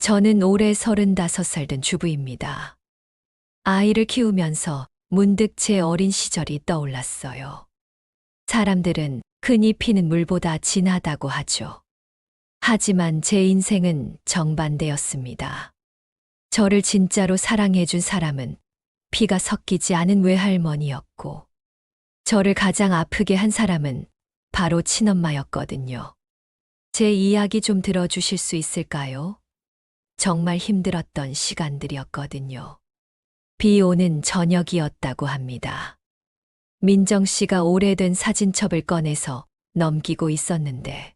저는 올해 35살 된 주부입니다. 아이를 키우면서 문득 제 어린 시절이 떠올랐어요. 사람들은 흔히 피는 물보다 진하다고 하죠. 하지만 제 인생은 정반대였습니다. 저를 진짜로 사랑해준 사람은 피가 섞이지 않은 외할머니였고, 저를 가장 아프게 한 사람은 바로 친엄마였거든요. 제 이야기 좀 들어주실 수 있을까요? 정말 힘들었던 시간들이었거든요. 비 오는 저녁이었다고 합니다. 민정 씨가 오래된 사진첩을 꺼내서 넘기고 있었는데,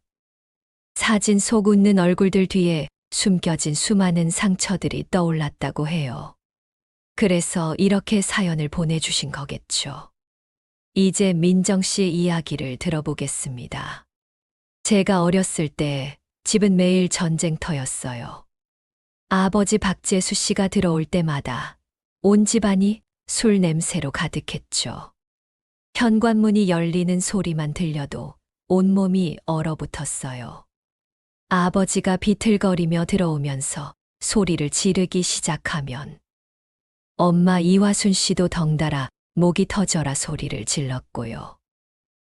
사진 속 웃는 얼굴들 뒤에 숨겨진 수많은 상처들이 떠올랐다고 해요. 그래서 이렇게 사연을 보내주신 거겠죠. 이제 민정 씨의 이야기를 들어보겠습니다. 제가 어렸을 때 집은 매일 전쟁터였어요. 아버지 박재수 씨가 들어올 때마다 온 집안이 술 냄새로 가득했죠. 현관문이 열리는 소리만 들려도 온몸이 얼어붙었어요. 아버지가 비틀거리며 들어오면서 소리를 지르기 시작하면 엄마 이화순 씨도 덩달아 목이 터져라 소리를 질렀고요.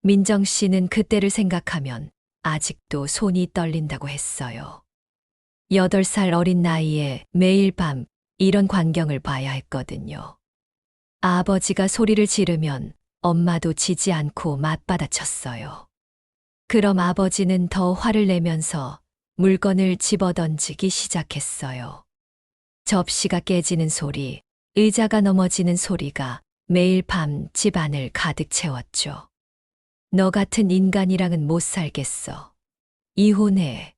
민정 씨는 그때를 생각하면 아직도 손이 떨린다고 했어요. 8살 어린 나이에 매일 밤 이런 광경을 봐야 했거든요. 아버지가 소리를 지르면 엄마도 지지 않고 맞받아쳤어요. 그럼 아버지는 더 화를 내면서 물건을 집어던지기 시작했어요. 접시가 깨지는 소리, 의자가 넘어지는 소리가 매일 밤 집안을 가득 채웠죠. 너 같은 인간이랑은 못 살겠어. 이혼해.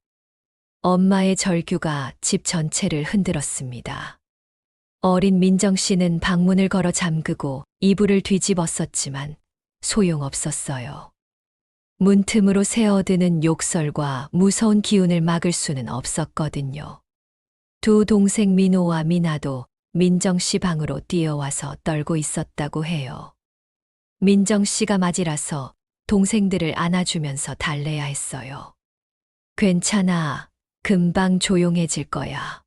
엄마의 절규가 집 전체를 흔들었습니다. 어린 민정 씨는 방문을 걸어 잠그고 이불을 뒤집었었지만 소용없었어요. 문틈으로 새어드는 욕설과 무서운 기운을 막을 수는 없었거든요. 두 동생 민호와 미나도 민정 씨 방으로 뛰어와서 떨고 있었다고 해요. 민정 씨가 맞이라서 동생들을 안아주면서 달래야 했어요. 괜찮아. 금방 조용해질 거야.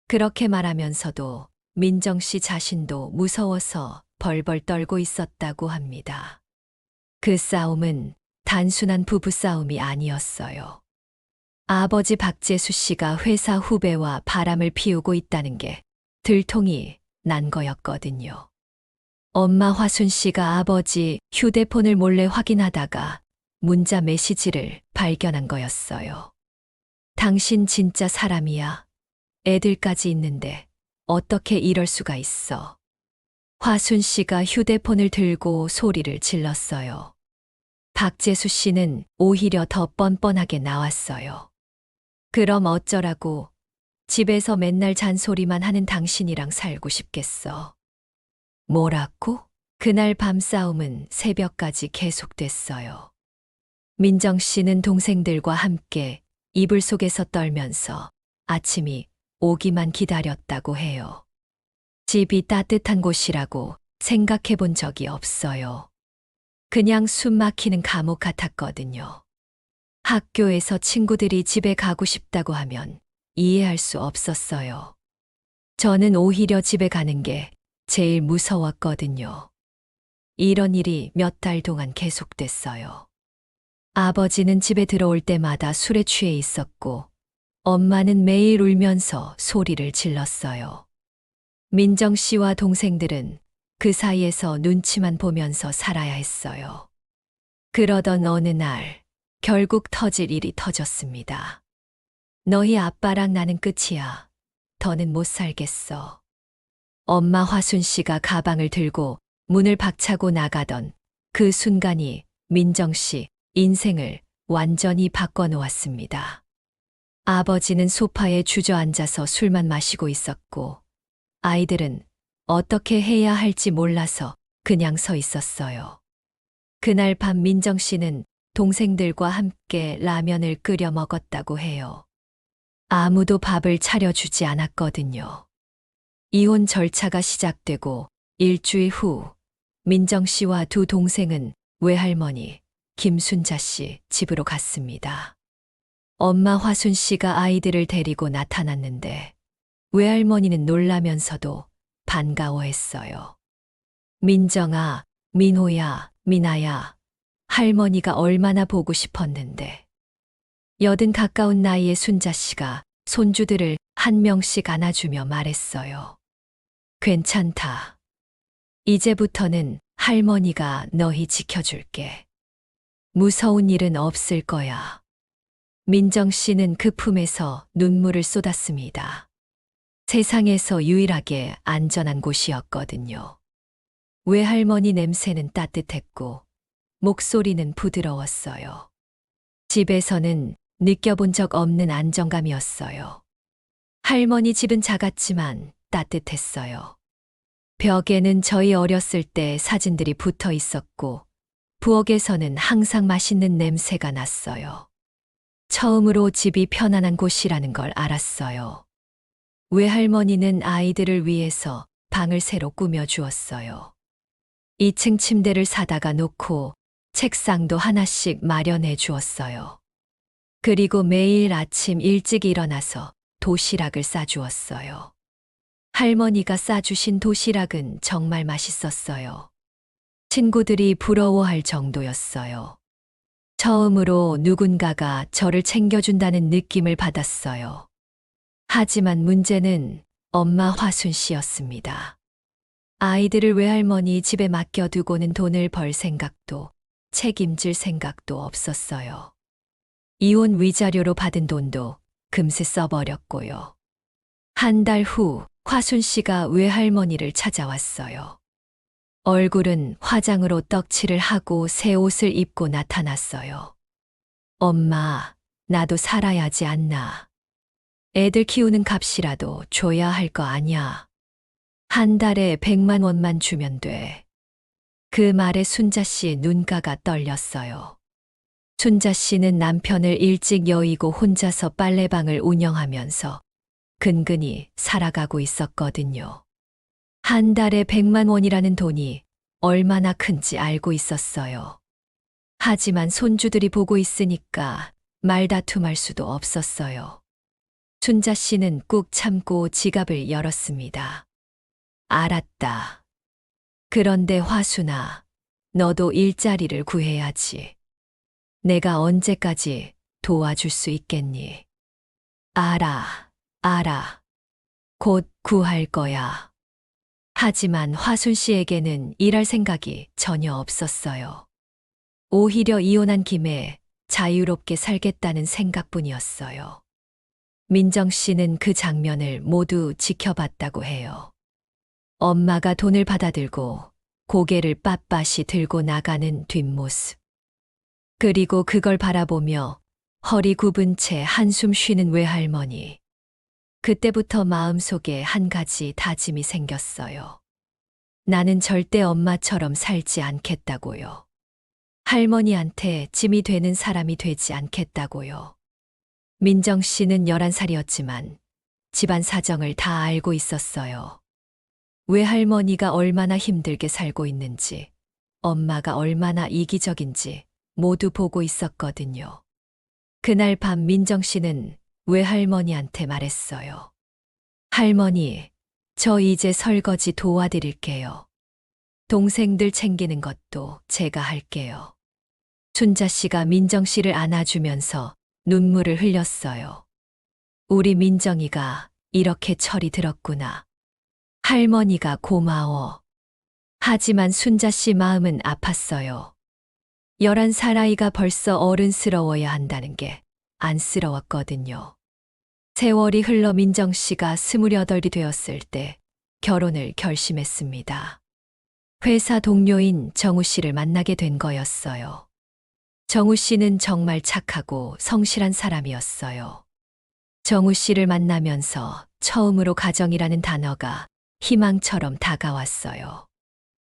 그렇게 말하면서도 민정 씨 자신도 무서워서 벌벌 떨고 있었다고 합니다. 그 싸움은 단순한 부부싸움이 아니었어요. 아버지 박재수 씨가 회사 후배와 바람을 피우고 있다는 게 들통이 난 거였거든요. 엄마 화순 씨가 아버지 휴대폰을 몰래 확인하다가 문자 메시지를 발견한 거였어요. 당신 진짜 사람이야. 애들까지 있는데 어떻게 이럴 수가 있어. 화순 씨가 휴대폰을 들고 소리를 질렀어요. 박재수 씨는 오히려 더 뻔뻔하게 나왔어요. 그럼 어쩌라고. 집에서 맨날 잔소리만 하는 당신이랑 살고 싶겠어. 뭐라고? 그날 밤 싸움은 새벽까지 계속됐어요. 민정 씨는 동생들과 함께 이불 속에서 떨면서 아침이 오기만 기다렸다고 해요. 집이 따뜻한 곳이라고 생각해 본 적이 없어요. 그냥 숨 막히는 감옥 같았거든요. 학교에서 친구들이 집에 가고 싶다고 하면 이해할 수 없었어요. 저는 오히려 집에 가는 게 제일 무서웠거든요. 이런 일이 몇 달 동안 계속됐어요. 아버지는 집에 들어올 때마다 술에 취해 있었고, 엄마는 매일 울면서 소리를 질렀어요. 민정 씨와 동생들은 그 사이에서 눈치만 보면서 살아야 했어요. 그러던 어느 날, 결국 터질 일이 터졌습니다. 너희 아빠랑 나는 끝이야. 더는 못 살겠어. 엄마 화순 씨가 가방을 들고 문을 박차고 나가던 그 순간이 민정 씨 인생을 완전히 바꿔놓았습니다. 아버지는 소파에 주저앉아서 술만 마시고 있었고, 아이들은 어떻게 해야 할지 몰라서 그냥 서 있었어요. 그날 밤 민정 씨는 동생들과 함께 라면을 끓여 먹었다고 해요. 아무도 밥을 차려주지 않았거든요. 이혼 절차가 시작되고 일주일 후 민정 씨와 두 동생은 외할머니 김순자 씨 집으로 갔습니다. 엄마 화순 씨가 아이들을 데리고 나타났는데 외할머니는 놀라면서도 반가워했어요. 민정아, 민호야, 미나야, 할머니가 얼마나 보고 싶었는데. 80 가까운 나이의 순자 씨가 손주들을 한 명씩 안아주며 말했어요. 괜찮다. 이제부터는 할머니가 너희 지켜줄게. 무서운 일은 없을 거야. 민정 씨는 그 품에서 눈물을 쏟았습니다. 세상에서 유일하게 안전한 곳이었거든요. 외할머니 냄새는 따뜻했고 목소리는 부드러웠어요. 집에서는 느껴본 적 없는 안정감이었어요. 할머니 집은 작았지만 따뜻했어요. 벽에는 저희 어렸을 때 사진들이 붙어 있었고 부엌에서는 항상 맛있는 냄새가 났어요. 처음으로 집이 편안한 곳이라는 걸 알았어요. 외할머니는 아이들을 위해서 방을 새로 꾸며 주었어요. 2층 침대를 사다가 놓고 책상도 하나씩 마련해 주었어요. 그리고 매일 아침 일찍 일어나서 도시락을 싸주었어요. 할머니가 싸주신 도시락은 정말 맛있었어요. 친구들이 부러워할 정도였어요. 처음으로 누군가가 저를 챙겨준다는 느낌을 받았어요. 하지만 문제는 엄마 화순 씨였습니다. 아이들을 외할머니 집에 맡겨두고는 돈을 벌 생각도 책임질 생각도 없었어요. 이혼 위자료로 받은 돈도 금세 써버렸고요. 한 달 후 화순 씨가 외할머니를 찾아왔어요. 얼굴은 화장으로 떡칠을 하고 새 옷을 입고 나타났어요. 엄마, 나도 살아야지 않나. 애들 키우는 값이라도 줘야 할 거 아냐. 한 달에 100만 원만 주면 돼. 그 말에 순자 씨의 눈가가 떨렸어요. 순자 씨는 남편을 일찍 여의고 혼자서 빨래방을 운영하면서 근근히 살아가고 있었거든요. 한 달에 100만 원이라는 돈이 얼마나 큰지 알고 있었어요. 하지만 손주들이 보고 있으니까 말다툼할 수도 없었어요. 순자 씨는 꾹 참고 지갑을 열었습니다. 알았다. 그런데 화순아, 너도 일자리를 구해야지. 내가 언제까지 도와줄 수 있겠니? 알아. 곧 구할 거야. 하지만 화순 씨에게는 일할 생각이 전혀 없었어요. 오히려 이혼한 김에 자유롭게 살겠다는 생각뿐이었어요. 민정 씨는 그 장면을 모두 지켜봤다고 해요. 엄마가 돈을 받아들고 고개를 빳빳이 들고 나가는 뒷모습. 그리고 그걸 바라보며 허리 굽은 채 한숨 쉬는 외할머니. 그때부터 마음속에 한 가지 다짐이 생겼어요. 나는 절대 엄마처럼 살지 않겠다고요. 할머니한테 짐이 되는 사람이 되지 않겠다고요. 민정 씨는 11살이었지만 집안 사정을 다 알고 있었어요. 외할머니가 얼마나 힘들게 살고 있는지, 엄마가 얼마나 이기적인지 모두 보고 있었거든요. 그날 밤 민정 씨는 외할머니한테 말했어요. 할머니, 저 이제 설거지 도와드릴게요. 동생들 챙기는 것도 제가 할게요. 순자 씨가 민정 씨를 안아주면서 눈물을 흘렸어요. 우리 민정이가 이렇게 철이 들었구나. 할머니가 고마워. 하지만 순자 씨 마음은 아팠어요. 11살 아이가 벌써 어른스러워야 한다는 게 안쓰러웠거든요. 세월이 흘러 민정 씨가 28이 되었을 때 결혼을 결심했습니다. 회사 동료인 정우 씨를 만나게 된 거였어요. 정우 씨는 정말 착하고 성실한 사람이었어요. 정우 씨를 만나면서 처음으로 가정이라는 단어가 희망처럼 다가왔어요.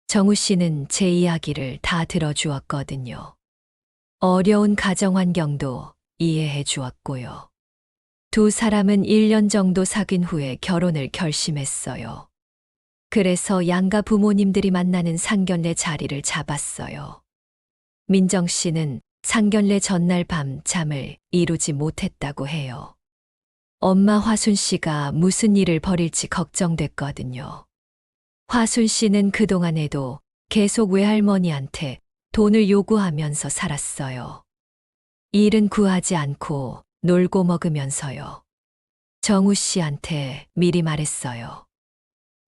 정우 씨는 제 이야기를 다 들어주었거든요. 어려운 가정 환경도 이해해 주었고요. 두 사람은 1년 정도 사귄 후에 결혼을 결심했어요. 그래서 양가 부모님들이 만나는 상견례 자리를 잡았어요. 민정 씨는 상견례 전날 밤 잠을 이루지 못했다고 해요. 엄마 화순 씨가 무슨 일을 벌일지 걱정됐거든요. 화순 씨는 그동안에도 계속 외할머니한테 돈을 요구하면서 살았어요. 일은 구하지 않고 놀고 먹으면서요. 정우 씨한테 미리 말했어요.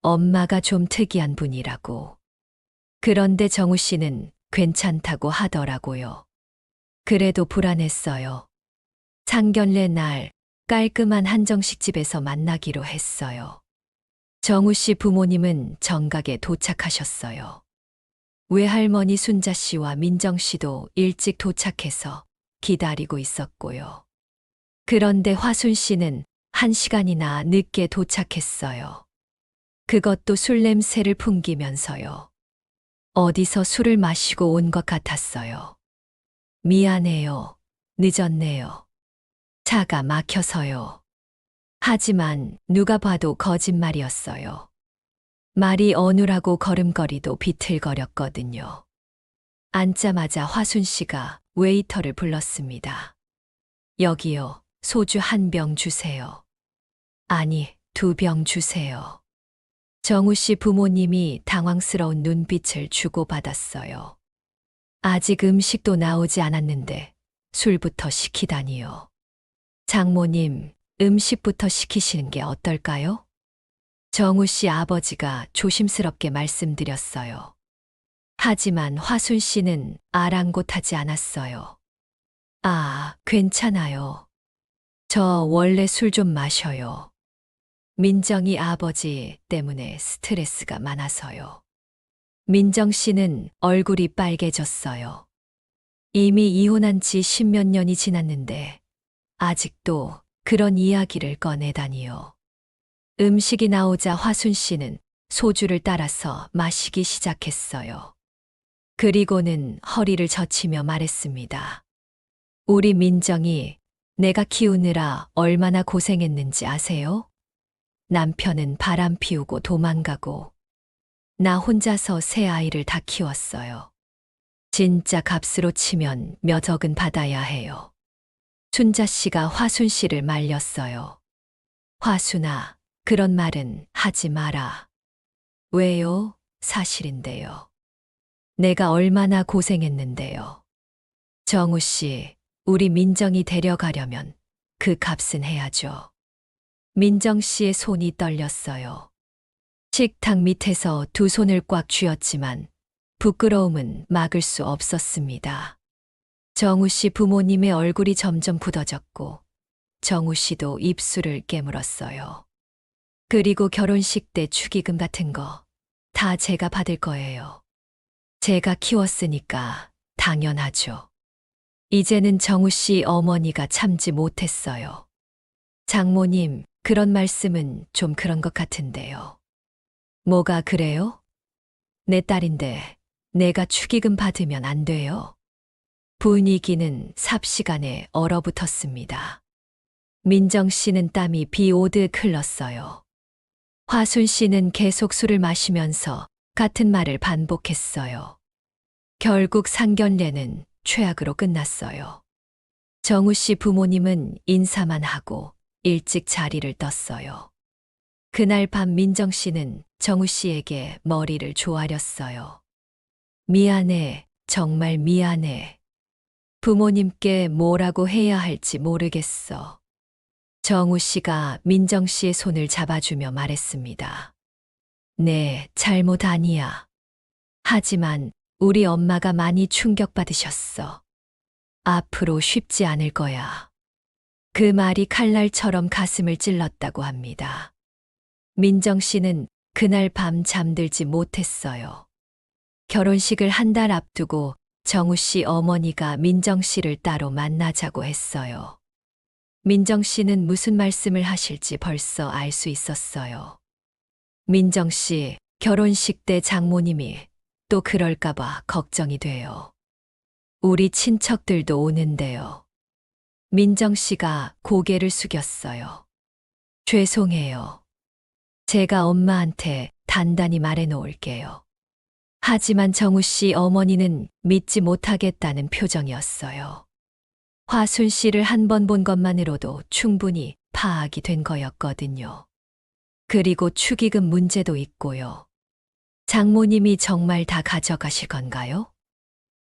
엄마가 좀 특이한 분이라고. 그런데 정우 씨는 괜찮다고 하더라고요. 그래도 불안했어요. 상견례 날 깔끔한 한정식 집에서 만나기로 했어요. 정우 씨 부모님은 정각에 도착하셨어요. 외할머니 순자 씨와 민정 씨도 일찍 도착해서 기다리고 있었고요. 그런데 화순 씨는 1시간이나 늦게 도착했어요. 그것도 술 냄새를 풍기면서요. 어디서 술을 마시고 온 것 같았어요. 미안해요. 늦었네요. 차가 막혀서요. 하지만 누가 봐도 거짓말이었어요. 말이 어눌하고 걸음걸이도 비틀거렸거든요. 앉자마자 화순 씨가 웨이터를 불렀습니다. 여기요, 소주 1병 주세요. 아니, 2병 주세요. 정우 씨 부모님이 당황스러운 눈빛을 주고받았어요. 아직 음식도 나오지 않았는데 술부터 시키다니요. 장모님, 음식부터 시키시는 게 어떨까요? 정우 씨 아버지가 조심스럽게 말씀드렸어요. 하지만 화순 씨는 아랑곳하지 않았어요. 아, 괜찮아요. 저 원래 술 좀 마셔요. 민정이 아버지 때문에 스트레스가 많아서요. 민정 씨는 얼굴이 빨개졌어요. 이미 이혼한 지 10몇 년이 지났는데 아직도 그런 이야기를 꺼내다니요. 음식이 나오자 화순 씨는 소주를 따라서 마시기 시작했어요. 그리고는 허리를 젖히며 말했습니다. 우리 민정이 내가 키우느라 얼마나 고생했는지 아세요? 남편은 바람 피우고 도망가고 나 혼자서 새 아이를 다 키웠어요. 진짜 값으로 치면 몇 억은 받아야 해요. 순자 씨가 화순 씨를 말렸어요. 화순아, 그런 말은 하지 마라. 왜요? 사실인데요. 내가 얼마나 고생했는데요. 정우 씨, 우리 민정이 데려가려면 그 값은 해야죠. 민정 씨의 손이 떨렸어요. 식탁 밑에서 2 손을 꽉 쥐었지만 부끄러움은 막을 수 없었습니다. 정우 씨 부모님의 얼굴이 점점 굳어졌고 정우 씨도 입술을 깨물었어요. 그리고 결혼식 때 축의금 같은 거 다 제가 받을 거예요. 제가 키웠으니까 당연하죠. 이제는 정우 씨 어머니가 참지 못했어요. 장모님, 그런 말씀은 좀 그런 것 같은데요. 뭐가 그래요? 내 딸인데 내가 축의금 받으면 안 돼요. 분위기는 삽시간에 얼어붙었습니다. 민정 씨는 땀이 비 오듯 흘렀어요. 화순 씨는 계속 술을 마시면서 같은 말을 반복했어요. 결국 상견례는 최악으로 끝났어요. 정우 씨 부모님은 인사만 하고 일찍 자리를 떴어요. 그날 밤 민정 씨는 정우 씨에게 머리를 조아렸어요. 미안해, 정말 미안해. 부모님께 뭐라고 해야 할지 모르겠어. 정우 씨가 민정 씨의 손을 잡아주며 말했습니다. 네, 잘못 아니야. 하지만 우리 엄마가 많이 충격받으셨어. 앞으로 쉽지 않을 거야. 그 말이 칼날처럼 가슴을 찔렀다고 합니다. 민정 씨는 그날 밤 잠들지 못했어요. 결혼식을 1달 앞두고 정우 씨 어머니가 민정 씨를 따로 만나자고 했어요. 민정 씨는 무슨 말씀을 하실지 벌써 알 수 있었어요. 민정 씨, 결혼식 때 장모님이 또 그럴까봐 걱정이 돼요. 우리 친척들도 오는데요. 민정 씨가 고개를 숙였어요. 죄송해요. 제가 엄마한테 단단히 말해 놓을게요. 하지만 정우 씨 어머니는 믿지 못하겠다는 표정이었어요. 화순 씨를 한 번 본 것만으로도 충분히 파악이 된 거였거든요. 그리고 축의금 문제도 있고요. 장모님이 정말 다 가져가실 건가요?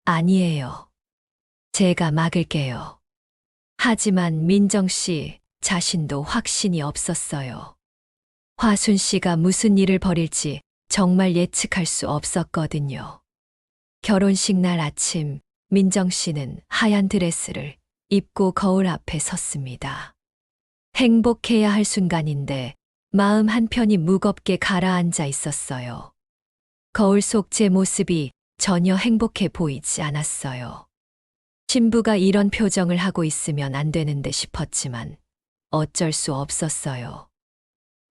아니에요. 제가 막을게요. 하지만 민정 씨 자신도 확신이 없었어요. 화순 씨가 무슨 일을 벌일지 정말 예측할 수 없었거든요. 결혼식 날 아침, 민정 씨는 하얀 드레스를 입고 거울 앞에 섰습니다. 행복해야 할 순간인데 마음 한편이 무겁게 가라앉아 있었어요. 거울 속 제 모습이 전혀 행복해 보이지 않았어요. 신부가 이런 표정을 하고 있으면 안 되는데 싶었지만 어쩔 수 없었어요.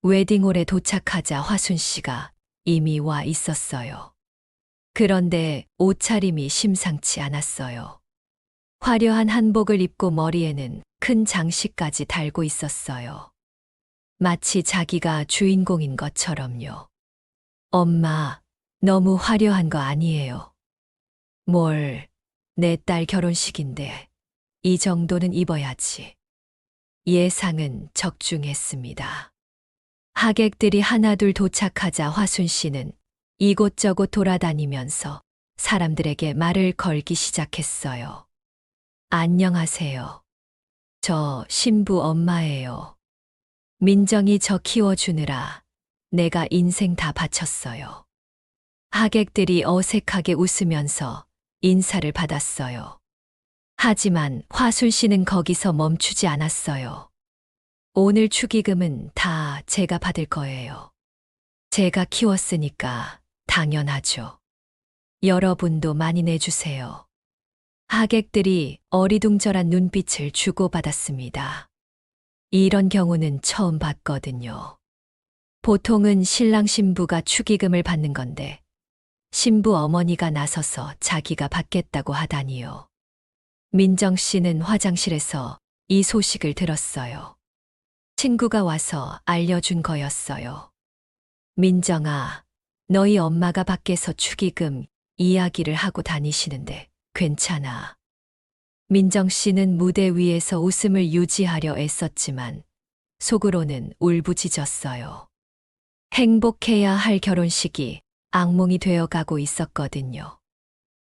웨딩홀에 도착하자 화순 씨가 이미 와 있었어요. 그런데 옷차림이 심상치 않았어요. 화려한 한복을 입고 머리에는 큰 장식까지 달고 있었어요. 마치 자기가 주인공인 것처럼요. 엄마, 너무 화려한 거 아니에요. 뭘, 내 딸 결혼식인데 이 정도는 입어야지. 예상은 적중했습니다. 하객들이 하나둘 도착하자 화순 씨는 이곳저곳 돌아다니면서 사람들에게 말을 걸기 시작했어요. 안녕하세요. 저 신부 엄마예요. 민정이 저 키워주느라 내가 인생 다 바쳤어요. 하객들이 어색하게 웃으면서 인사를 받았어요. 하지만 화순 씨는 거기서 멈추지 않았어요. 오늘 축의금은 다 제가 받을 거예요. 제가 키웠으니까 당연하죠. 여러분도 많이 내주세요. 하객들이 어리둥절한 눈빛을 주고받았습니다. 이런 경우는 처음 봤거든요. 보통은 신랑 신부가 축의금을 받는 건데 신부 어머니가 나서서 자기가 받겠다고 하다니요. 민정 씨는 화장실에서 이 소식을 들었어요. 친구가 와서 알려준 거였어요. 민정아, 너희 엄마가 밖에서 축의금 이야기를 하고 다니시는데 괜찮아. 민정 씨는 무대 위에서 웃음을 유지하려 애썼지만 속으로는 울부짖었어요. 행복해야 할 결혼식이 악몽이 되어가고 있었거든요.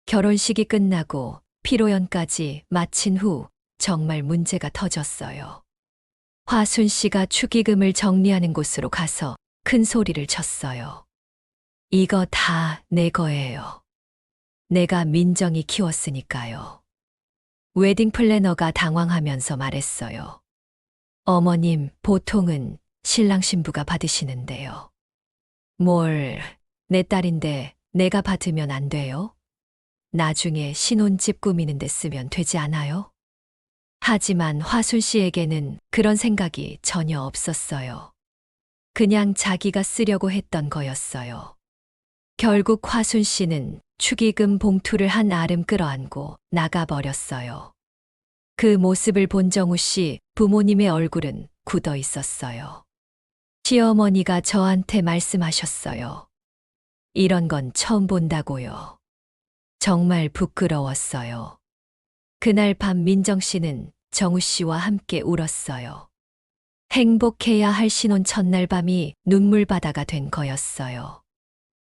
결혼식이 끝나고 피로연까지 마친 후 정말 문제가 터졌어요. 화순 씨가 축의금을 정리하는 곳으로 가서 큰 소리를 쳤어요. 이거 다 내 거예요. 내가 민정이 키웠으니까요. 웨딩 플래너가 당황하면서 말했어요. 어머님, 보통은 신랑 신부가 받으시는데요. 뭘, 내 딸인데 내가 받으면 안 돼요? 나중에 신혼집 꾸미는 데 쓰면 되지 않아요? 하지만 화순 씨에게는 그런 생각이 전혀 없었어요. 그냥 자기가 쓰려고 했던 거였어요. 결국 화순 씨는 축의금 봉투를 한 아름 끌어안고 나가버렸어요. 그 모습을 본 정우 씨 부모님의 얼굴은 굳어 있었어요. 시어머니가 저한테 말씀하셨어요. 이런 건 처음 본다고요. 정말 부끄러웠어요. 그날 밤 민정 씨는 정우 씨와 함께 울었어요. 행복해야 할 신혼 첫날 밤이 눈물바다가 된 거였어요.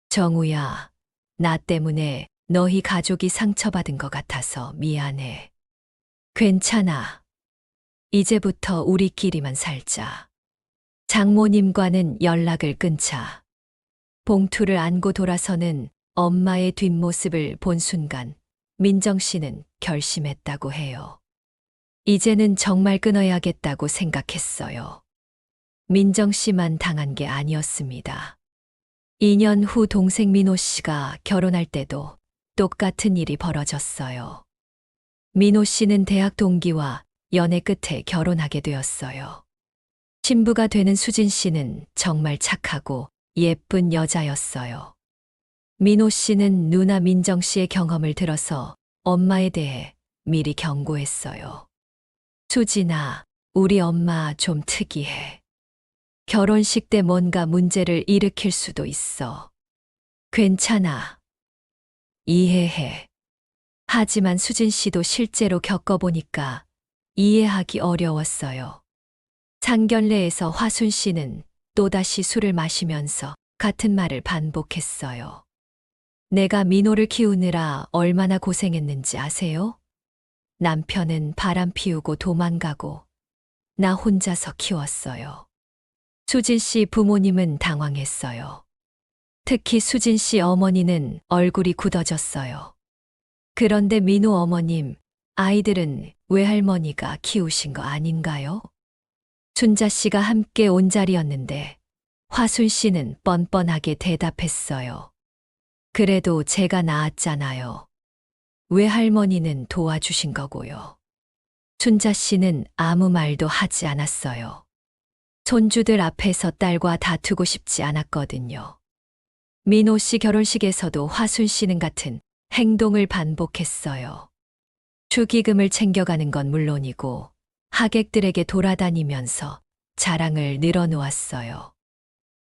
정우야, 나 때문에 너희 가족이 상처받은 것 같아서 미안해. 괜찮아. 이제부터 우리끼리만 살자. 장모님과는 연락을 끊자. 봉투를 안고 돌아서는 엄마의 뒷모습을 본 순간 민정 씨는 결심했다고 해요. 이제는 정말 끊어야겠다고 생각했어요. 민정 씨만 당한 게 아니었습니다. 2년 후 동생 민호 씨가 결혼할 때도 똑같은 일이 벌어졌어요. 민호 씨는 대학 동기와 연애 끝에 결혼하게 되었어요. 신부가 되는 수진 씨는 정말 착하고 예쁜 여자였어요. 민호 씨는 누나 민정 씨의 경험을 들어서 엄마에 대해 미리 경고했어요. 수진아, 우리 엄마 좀 특이해. 결혼식 때 뭔가 문제를 일으킬 수도 있어. 괜찮아. 이해해. 하지만 수진 씨도 실제로 겪어보니까 이해하기 어려웠어요. 상견례에서 화순 씨는 또다시 술을 마시면서 같은 말을 반복했어요. 내가 민호를 키우느라 얼마나 고생했는지 아세요? 남편은 바람 피우고 도망가고 나 혼자서 키웠어요. 수진 씨 부모님은 당황했어요. 특히 수진 씨 어머니는 얼굴이 굳어졌어요. 그런데 민호 어머님, 아이들은 외할머니가 키우신 거 아닌가요? 순자 씨가 함께 온 자리였는데 화순 씨는 뻔뻔하게 대답했어요. 그래도 제가 낳았잖아요. 외할머니는 도와주신 거고요. 순자 씨는 아무 말도 하지 않았어요. 손주들 앞에서 딸과 다투고 싶지 않았거든요. 민호 씨 결혼식에서도 화순 씨는 같은 행동을 반복했어요. 축의금을 챙겨가는 건 물론이고 하객들에게 돌아다니면서 자랑을 늘어놓았어요.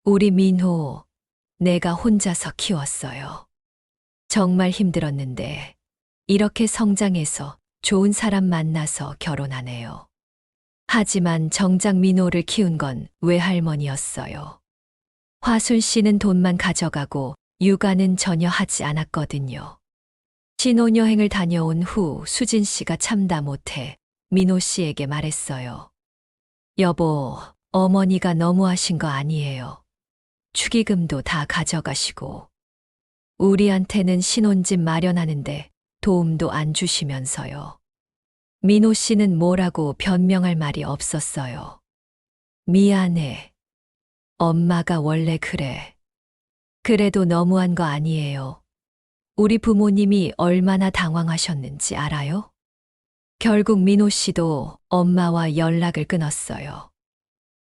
우리 민호, 내가 혼자서 키웠어요. 정말 힘들었는데 이렇게 성장해서 좋은 사람 만나서 결혼하네요. 하지만 정작 민호를 키운 건 외할머니였어요. 화순 씨는 돈만 가져가고 육아는 전혀 하지 않았거든요. 신혼여행을 다녀온 후 수진 씨가 참다 못해 민호 씨에게 말했어요. 여보, 어머니가 너무하신 거 아니에요. 축의금도 다 가져가시고 우리한테는 신혼집 마련하는데 도움도 안 주시면서요. 민호 씨는 뭐라고 변명할 말이 없었어요. 미안해. 엄마가 원래 그래. 그래도 너무한 거 아니에요. 우리 부모님이 얼마나 당황하셨는지 알아요? 결국 민호 씨도 엄마와 연락을 끊었어요.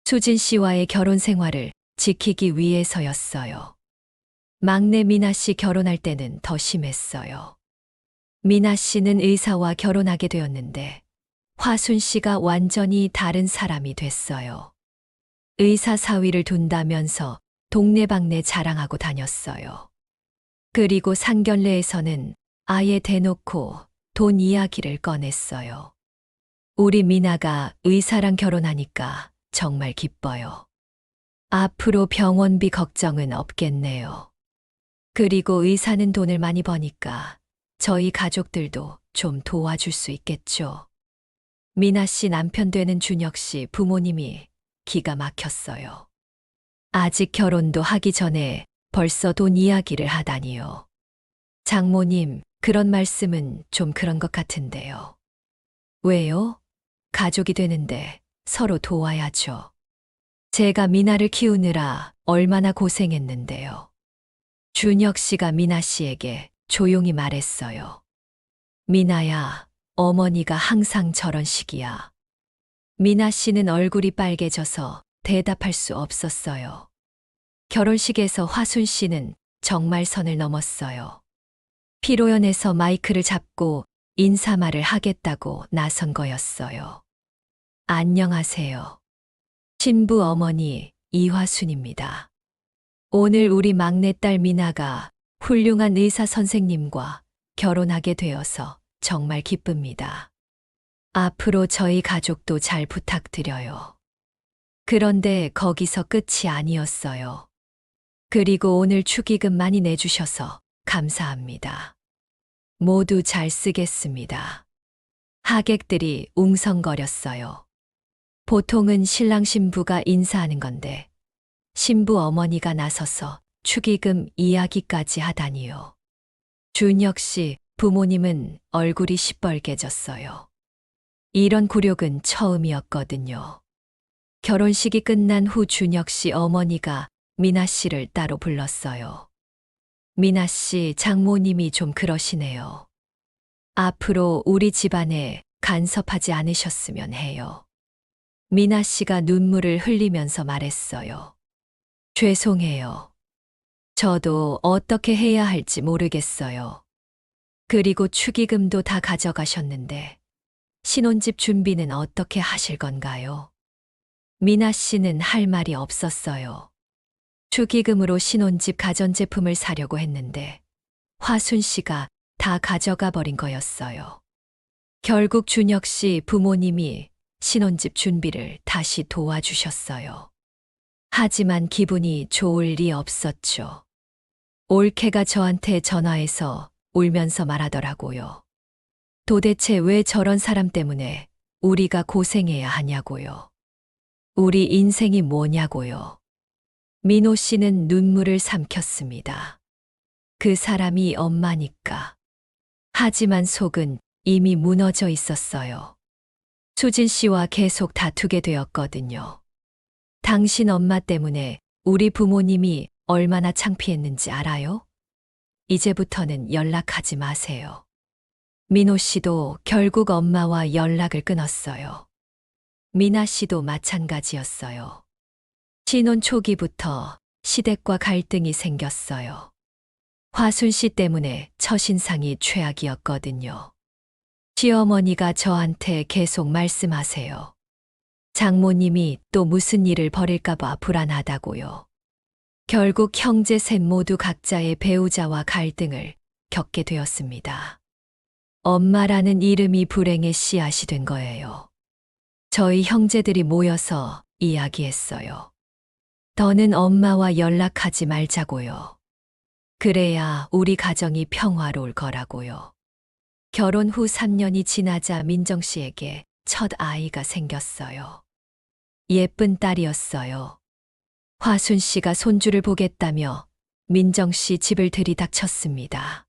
수진 씨와의 결혼 생활을 지키기 위해서였어요. 막내 미나 씨 결혼할 때는 더 심했어요. 미나 씨는 의사와 결혼하게 되었는데 화순 씨가 완전히 다른 사람이 됐어요. 의사 사위를 둔다면서 동네방네 자랑하고 다녔어요. 그리고 상견례에서는 아예 대놓고 돈 이야기를 꺼냈어요. 우리 미나가 의사랑 결혼하니까 정말 기뻐요. 앞으로 병원비 걱정은 없겠네요. 그리고 의사는 돈을 많이 버니까 저희 가족들도 좀 도와줄 수 있겠죠. 미나 씨 남편 되는 준혁 씨 부모님이 기가 막혔어요. 아직 결혼도 하기 전에 벌써 돈 이야기를 하다니요. 장모님, 그런 말씀은 좀 그런 것 같은데요. 왜요? 가족이 되는데 서로 도와야죠. 제가 미나를 키우느라 얼마나 고생했는데요. 준혁 씨가 미나 씨에게 조용히 말했어요. 미나야, 어머니가 항상 저런 식이야. 미나 씨는 얼굴이 빨개져서 대답할 수 없었어요. 결혼식에서 화순 씨는 정말 선을 넘었어요. 피로연에서 마이크를 잡고 인사말을 하겠다고 나선 거였어요. 안녕하세요. 신부 어머니 이화순입니다. 오늘 우리 막내딸 미나가 훌륭한 의사 선생님과 결혼하게 되어서 정말 기쁩니다. 앞으로 저희 가족도 잘 부탁드려요. 그런데 거기서 끝이 아니었어요. 그리고 오늘 축의금 많이 내주셔서 감사합니다. 모두 잘 쓰겠습니다. 하객들이 웅성거렸어요. 보통은 신랑 신부가 인사하는 건데 신부 어머니가 나서서 축의금 이야기까지 하다니요. 준혁 씨 부모님은 얼굴이 시뻘개졌어요. 이런 굴욕은 처음이었거든요. 결혼식이 끝난 후 준혁 씨 어머니가 미나 씨를 따로 불렀어요. 미나 씨 장모님이 좀 그러시네요. 앞으로 우리 집안에 간섭하지 않으셨으면 해요. 미나 씨가 눈물을 흘리면서 말했어요. 죄송해요. 저도 어떻게 해야 할지 모르겠어요. 그리고 축의금도 다 가져가셨는데 신혼집 준비는 어떻게 하실 건가요? 미나 씨는 할 말이 없었어요. 축의금으로 신혼집 가전제품을 사려고 했는데 화순 씨가 다 가져가 버린 거였어요. 결국 준혁 씨 부모님이 신혼집 준비를 다시 도와주셨어요. 하지만 기분이 좋을 리 없었죠. 올케가 저한테 전화해서 울면서 말하더라고요. 도대체 왜 저런 사람 때문에 우리가 고생해야 하냐고요. 우리 인생이 뭐냐고요. 민호 씨는 눈물을 삼켰습니다. 그 사람이 엄마니까. 하지만 속은 이미 무너져 있었어요. 수진 씨와 계속 다투게 되었거든요. 당신 엄마 때문에 우리 부모님이 얼마나 창피했는지 알아요? 이제부터는 연락하지 마세요. 민호 씨도 결국 엄마와 연락을 끊었어요. 미나 씨도 마찬가지였어요. 신혼 초기부터 시댁과 갈등이 생겼어요. 화순 씨 때문에 첫인상이 최악이었거든요. 시어머니가 저한테 계속 말씀하세요. 장모님이 또 무슨 일을 벌일까봐 불안하다고요. 결국 형제 셋 모두 각자의 배우자와 갈등을 겪게 되었습니다. 엄마라는 이름이 불행의 씨앗이 된 거예요. 저희 형제들이 모여서 이야기했어요. 더는 엄마와 연락하지 말자고요. 그래야 우리 가정이 평화로울 거라고요. 결혼 후 3년이 지나자 민정 씨에게 첫 아이가 생겼어요. 예쁜 딸이었어요. 화순 씨가 손주를 보겠다며 민정 씨 집을 들이닥쳤습니다.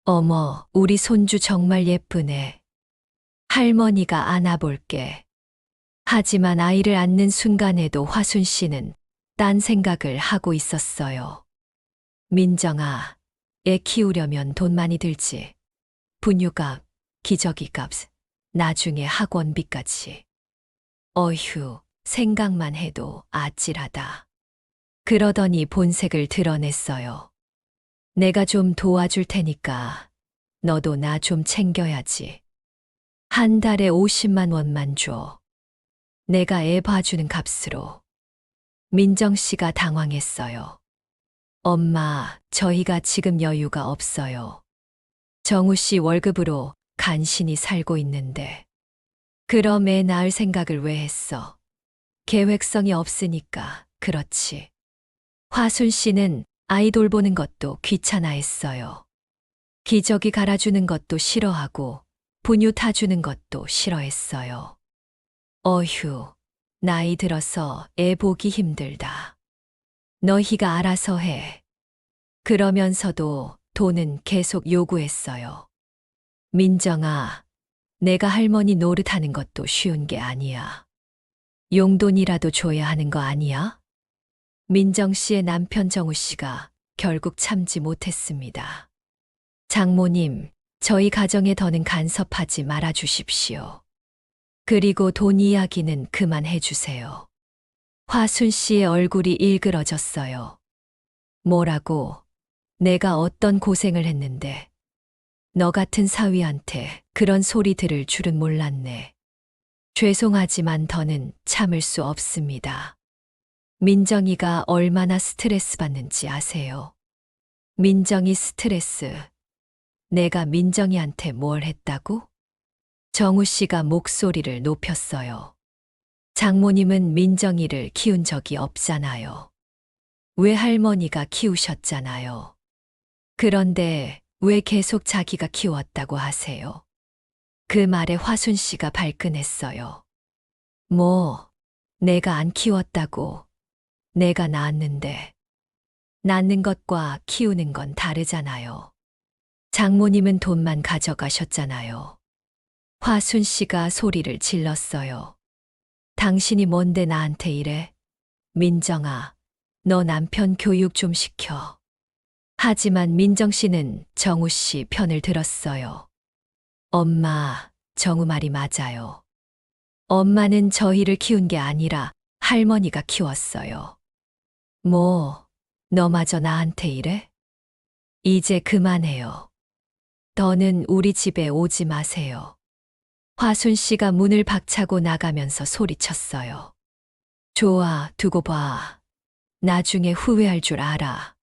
어머, 우리 손주 정말 예쁘네. 할머니가 안아볼게. 하지만 아이를 안는 순간에도 화순 씨는 딴 생각을 하고 있었어요. 민정아, 애 키우려면 돈 많이 들지. 분유값, 기저귀값, 나중에 학원비까지. 어휴, 생각만 해도 아찔하다. 그러더니 본색을 드러냈어요. 내가 좀 도와줄 테니까 너도 나 좀 챙겨야지. 한 달에 50만 원만 줘. 내가 애 봐주는 값으로. 민정 씨가 당황했어요. 엄마, 저희가 지금 여유가 없어요. 정우 씨 월급으로 간신히 살고 있는데. 그럼 애 낳을 생각을 왜 했어? 계획성이 없으니까, 그렇지. 화순 씨는 아이 돌보는 것도 귀찮아했어요. 기저귀 갈아주는 것도 싫어하고 분유 타주는 것도 싫어했어요. 어휴, 나이 들어서 애 보기 힘들다. 너희가 알아서 해. 그러면서도 돈은 계속 요구했어요. 민정아, 내가 할머니 노릇하는 것도 쉬운 게 아니야. 용돈이라도 줘야 하는 거 아니야? 민정 씨의 남편 정우 씨가 결국 참지 못했습니다. 장모님, 저희 가정에 더는 간섭하지 말아 주십시오. 그리고 돈 이야기는 그만해 주세요. 화순 씨의 얼굴이 일그러졌어요. 뭐라고? 내가 어떤 고생을 했는데. 너 같은 사위한테 그런 소리 들을 줄은 몰랐네. 죄송하지만 더는 참을 수 없습니다. 민정이가 얼마나 스트레스 받는지 아세요? 민정이 스트레스. 내가 민정이한테 뭘 했다고? 정우 씨가 목소리를 높였어요. 장모님은 민정이를 키운 적이 없잖아요. 외할머니가 키우셨잖아요. 그런데 왜 계속 자기가 키웠다고 하세요? 그 말에 화순 씨가 발끈했어요. 뭐, 내가 안 키웠다고. 내가 낳았는데. 낳는 것과 키우는 건 다르잖아요. 장모님은 돈만 가져가셨잖아요. 화순 씨가 소리를 질렀어요. 당신이 뭔데 나한테 이래? 민정아, 너 남편 교육 좀 시켜. 하지만 민정 씨는 정우 씨 편을 들었어요. 엄마, 정우 말이 맞아요. 엄마는 저희를 키운 게 아니라 할머니가 키웠어요. 뭐, 너마저 나한테 이래? 이제 그만해요. 더는 우리 집에 오지 마세요. 화순 씨가 문을 박차고 나가면서 소리쳤어요. 좋아, 두고 봐. 나중에 후회할 줄 알아.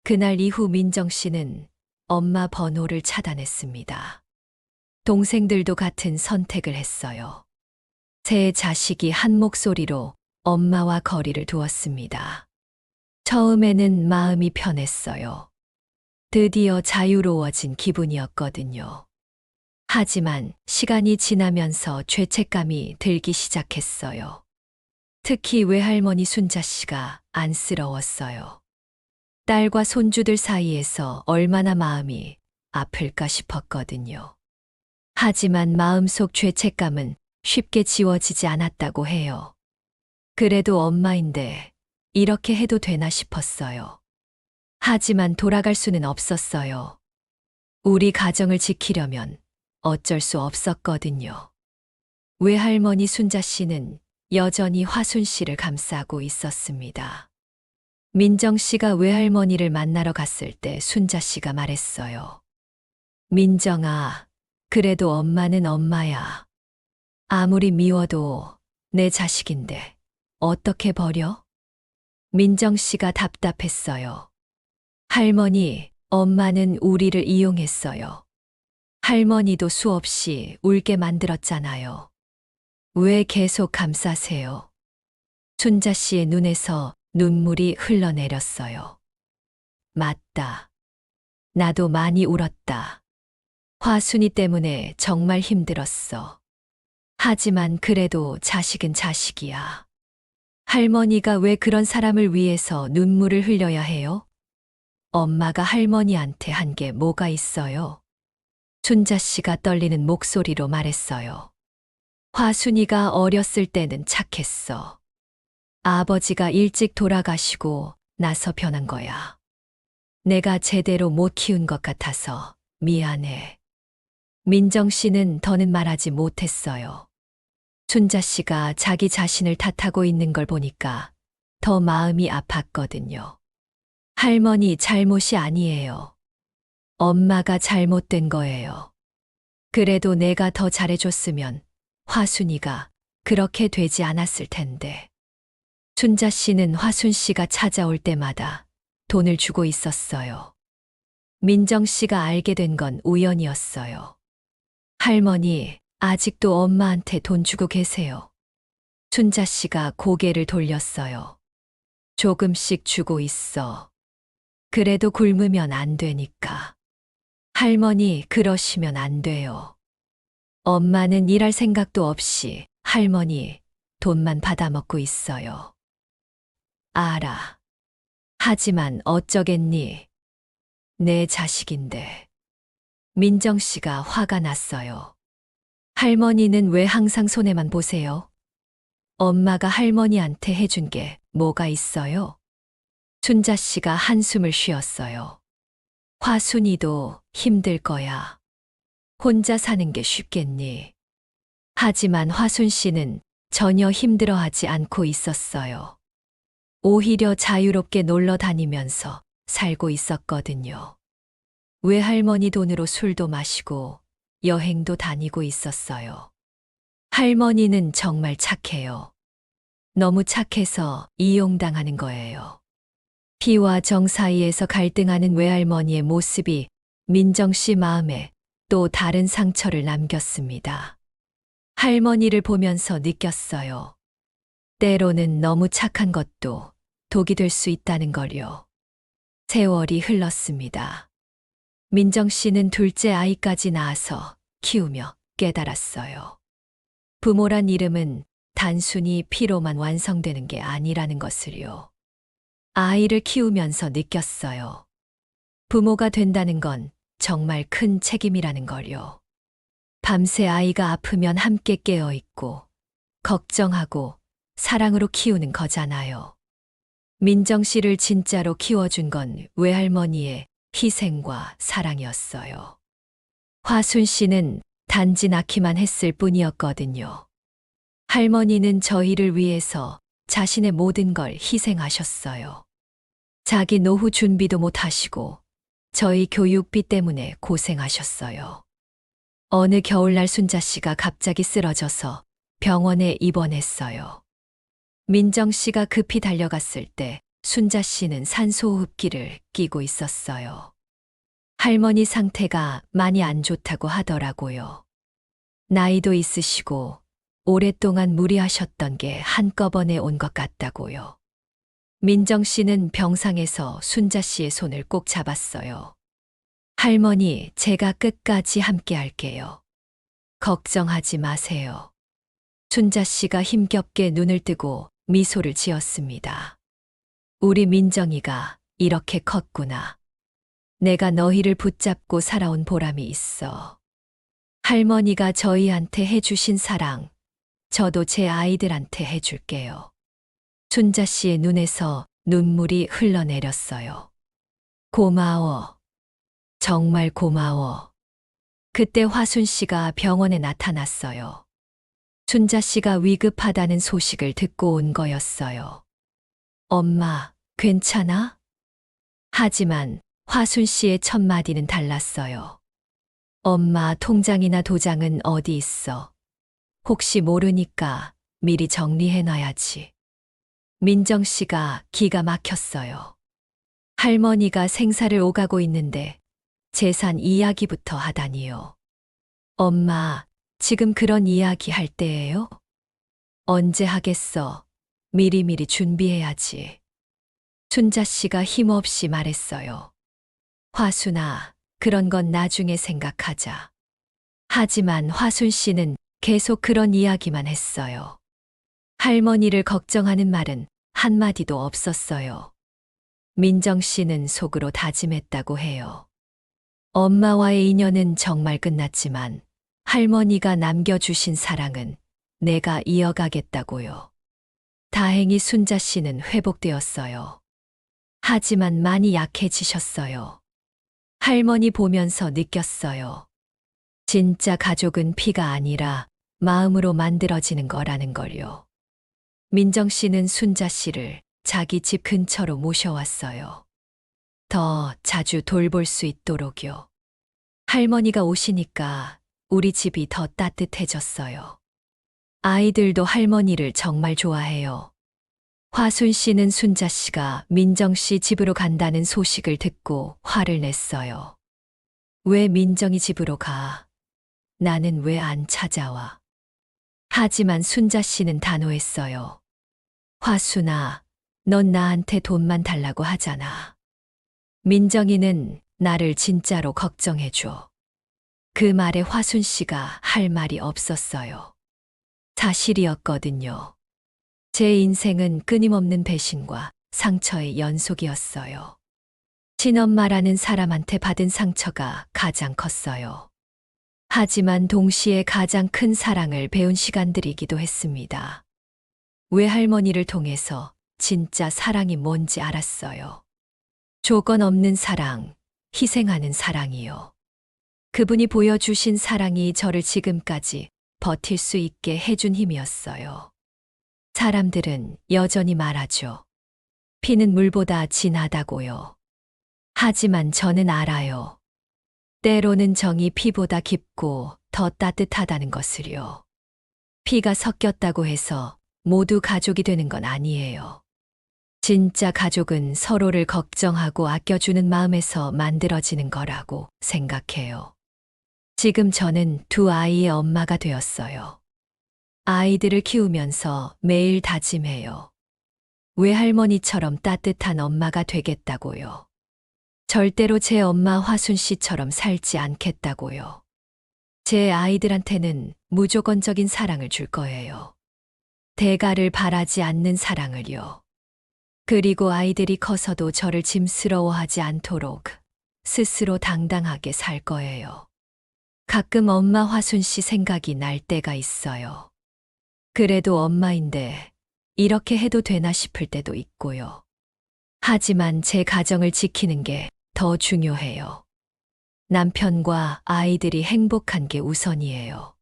그날 이후 민정 씨는 엄마 번호를 차단했습니다. 동생들도 같은 선택을 했어요. 세 자식이 한 목소리로 엄마와 거리를 두었습니다. 처음에는 마음이 편했어요. 드디어 자유로워진 기분이었거든요. 하지만 시간이 지나면서 죄책감이 들기 시작했어요. 특히 외할머니 순자 씨가 안쓰러웠어요. 딸과 손주들 사이에서 얼마나 마음이 아플까 싶었거든요. 하지만 마음속 죄책감은 쉽게 지워지지 않았다고 해요. 그래도 엄마인데 이렇게 해도 되나 싶었어요. 하지만 돌아갈 수는 없었어요. 우리 가정을 지키려면 어쩔 수 없었거든요. 외할머니 순자 씨는 여전히 화순 씨를 감싸고 있었습니다. 민정 씨가 외할머니를 만나러 갔을 때 순자 씨가 말했어요. 민정아, 그래도 엄마는 엄마야. 아무리 미워도 내 자식인데 어떻게 버려? 민정 씨가 답답했어요. 할머니, 엄마는 우리를 이용했어요. 할머니도 수없이 울게 만들었잖아요. 왜 계속 감싸세요? 순자 씨의 눈에서 눈물이 흘러내렸어요. 맞다. 나도 많이 울었다. 화순이 때문에 정말 힘들었어. 하지만 그래도 자식은 자식이야. 할머니가 왜 그런 사람을 위해서 눈물을 흘려야 해요? 엄마가 할머니한테 한 게 뭐가 있어요? 순자 씨가 떨리는 목소리로 말했어요. 화순이가 어렸을 때는 착했어. 아버지가 일찍 돌아가시고 나서 변한 거야. 내가 제대로 못 키운 것 같아서 미안해. 민정 씨는 더는 말하지 못했어요. 순자 씨가 자기 자신을 탓하고 있는 걸 보니까 더 마음이 아팠거든요. 할머니 잘못이 아니에요. 엄마가 잘못된 거예요. 그래도 내가 더 잘해줬으면 화순이가 그렇게 되지 않았을 텐데. 순자 씨는 화순 씨가 찾아올 때마다 돈을 주고 있었어요. 민정 씨가 알게 된 건 우연이었어요. 할머니, 아직도 엄마한테 돈 주고 계세요. 순자 씨가 고개를 돌렸어요. 조금씩 주고 있어. 그래도 굶으면 안 되니까. 할머니, 그러시면 안 돼요. 엄마는 일할 생각도 없이 할머니 돈만 받아먹고 있어요. 알아. 하지만 어쩌겠니? 내 자식인데. 민정 씨가 화가 났어요. 할머니는 왜 항상 손해만 보세요? 엄마가 할머니한테 해준 게 뭐가 있어요? 순자 씨가 한숨을 쉬었어요. 화순이도 힘들 거야. 혼자 사는 게 쉽겠니? 하지만 화순 씨는 전혀 힘들어하지 않고 있었어요. 오히려 자유롭게 놀러 다니면서 살고 있었거든요. 외할머니 돈으로 술도 마시고 여행도 다니고 있었어요. 할머니는 정말 착해요. 너무 착해서 이용당하는 거예요. 피와 정 사이에서 갈등하는 외할머니의 모습이 민정 씨 마음에 또 다른 상처를 남겼습니다. 할머니를 보면서 느꼈어요. 때로는 너무 착한 것도 독이 될 수 있다는 걸요. 세월이 흘렀습니다. 민정 씨는 둘째 아이까지 낳아서 키우며 깨달았어요. 부모란 이름은 단순히 피로만 완성되는 게 아니라는 것을요. 아이를 키우면서 느꼈어요. 부모가 된다는 건 정말 큰 책임이라는 걸요. 밤새 아이가 아프면 함께 깨어 있고, 걱정하고 사랑으로 키우는 거잖아요. 민정 씨를 진짜로 키워준 건 외할머니의 희생과 사랑이었어요. 화순 씨는 단지 낳기만 했을 뿐이었거든요. 할머니는 저희를 위해서 자신의 모든 걸 희생하셨어요. 자기 노후 준비도 못 하시고 저희 교육비 때문에 고생하셨어요. 어느 겨울날 순자 씨가 갑자기 쓰러져서 병원에 입원했어요. 민정 씨가 급히 달려갔을 때 순자 씨는 산소호흡기를 끼고 있었어요. 할머니 상태가 많이 안 좋다고 하더라고요. 나이도 있으시고 오랫동안 무리하셨던 게 한꺼번에 온 것 같다고요. 민정 씨는 병상에서 순자 씨의 손을 꼭 잡았어요. 할머니, 제가 끝까지 함께 할게요. 걱정하지 마세요. 순자 씨가 힘겹게 눈을 뜨고 미소를 지었습니다. 우리 민정이가 이렇게 컸구나. 내가 너희를 붙잡고 살아온 보람이 있어. 할머니가 저희한테 해주신 사랑, 저도 제 아이들한테 해줄게요. 순자 씨의 눈에서 눈물이 흘러내렸어요. 고마워. 정말 고마워. 그때 화순 씨가 병원에 나타났어요. 순자 씨가 위급하다는 소식을 듣고 온 거였어요. 엄마, 괜찮아? 하지만 화순 씨의 첫 마디는 달랐어요. 엄마, 통장이나 도장은 어디 있어? 혹시 모르니까 미리 정리해놔야지. 민정 씨가 기가 막혔어요. 할머니가 생사를 오가고 있는데 재산 이야기부터 하다니요. 엄마, 지금 그런 이야기 할 때예요? 언제 하겠어? 미리미리 준비해야지. 순자 씨가 힘없이 말했어요. 화순아, 그런 건 나중에 생각하자. 하지만 화순 씨는 계속 그런 이야기만 했어요. 할머니를 걱정하는 말은 한마디도 없었어요. 민정 씨는 속으로 다짐했다고 해요. 엄마와의 인연은 정말 끝났지만 할머니가 남겨주신 사랑은 내가 이어가겠다고요. 다행히 순자 씨는 회복되었어요. 하지만 많이 약해지셨어요. 할머니 보면서 느꼈어요. 진짜 가족은 피가 아니라 마음으로 만들어지는 거라는 걸요. 민정 씨는 순자 씨를 자기 집 근처로 모셔왔어요. 더 자주 돌볼 수 있도록요. 할머니가 오시니까 우리 집이 더 따뜻해졌어요. 아이들도 할머니를 정말 좋아해요. 화순 씨는 순자 씨가 민정 씨 집으로 간다는 소식을 듣고 화를 냈어요. 왜 민정이 집으로 가? 나는 왜 안 찾아와? 하지만 순자 씨는 단호했어요. 화순아, 넌 나한테 돈만 달라고 하잖아. 민정이는 나를 진짜로 걱정해줘. 그 말에 화순 씨가 할 말이 없었어요. 사실이었거든요. 제 인생은 끊임없는 배신과 상처의 연속이었어요. 친엄마라는 사람한테 받은 상처가 가장 컸어요. 하지만 동시에 가장 큰 사랑을 배운 시간들이기도 했습니다. 외할머니를 통해서 진짜 사랑이 뭔지 알았어요. 조건 없는 사랑, 희생하는 사랑이요. 그분이 보여주신 사랑이 저를 지금까지 버틸 수 있게 해준 힘이었어요. 사람들은 여전히 말하죠. 피는 물보다 진하다고요. 하지만 저는 알아요. 때로는 정이 피보다 깊고 더 따뜻하다는 것을요. 피가 섞였다고 해서 모두 가족이 되는 건 아니에요. 진짜 가족은 서로를 걱정하고 아껴주는 마음에서 만들어지는 거라고 생각해요. 지금 저는 두 아이의 엄마가 되었어요. 아이들을 키우면서 매일 다짐해요. 외할머니처럼 따뜻한 엄마가 되겠다고요. 절대로 제 엄마 화순 씨처럼 살지 않겠다고요. 제 아이들한테는 무조건적인 사랑을 줄 거예요. 대가를 바라지 않는 사랑을요. 그리고 아이들이 커서도 저를 짐스러워하지 않도록 스스로 당당하게 살 거예요. 가끔 엄마 화순 씨 생각이 날 때가 있어요. 그래도 엄마인데 이렇게 해도 되나 싶을 때도 있고요. 하지만 제 가정을 지키는 게 더 중요해요. 남편과 아이들이 행복한 게 우선이에요.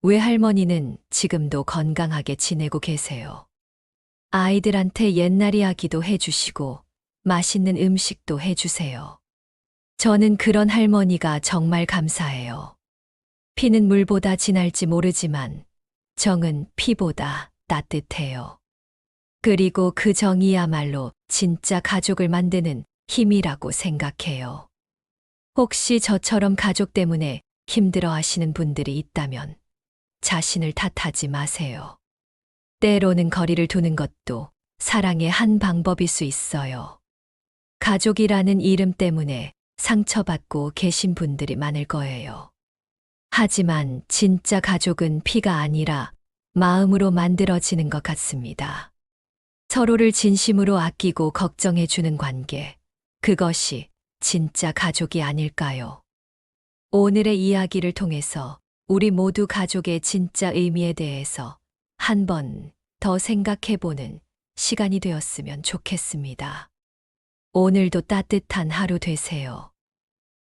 외할머니는 지금도 건강하게 지내고 계세요. 아이들한테 옛날 이야기도 해주시고 맛있는 음식도 해주세요. 저는 그런 할머니가 정말 감사해요. 피는 물보다 진할지 모르지만 정은 피보다 따뜻해요. 그리고 그 정이야말로 진짜 가족을 만드는 힘이라고 생각해요. 혹시 저처럼 가족 때문에 힘들어 하시는 분들이 있다면 자신을 탓하지 마세요. 때로는 거리를 두는 것도 사랑의 한 방법일 수 있어요. 가족이라는 이름 때문에 상처받고 계신 분들이 많을 거예요. 하지만 진짜 가족은 피가 아니라 마음으로 만들어지는 것 같습니다. 서로를 진심으로 아끼고 걱정해 주는 관계. 그것이 진짜 가족이 아닐까요? 오늘의 이야기를 통해서 우리 모두 가족의 진짜 의미에 대해서 한 번 더 생각해 보는 시간이 되었으면 좋겠습니다. 오늘도 따뜻한 하루 되세요.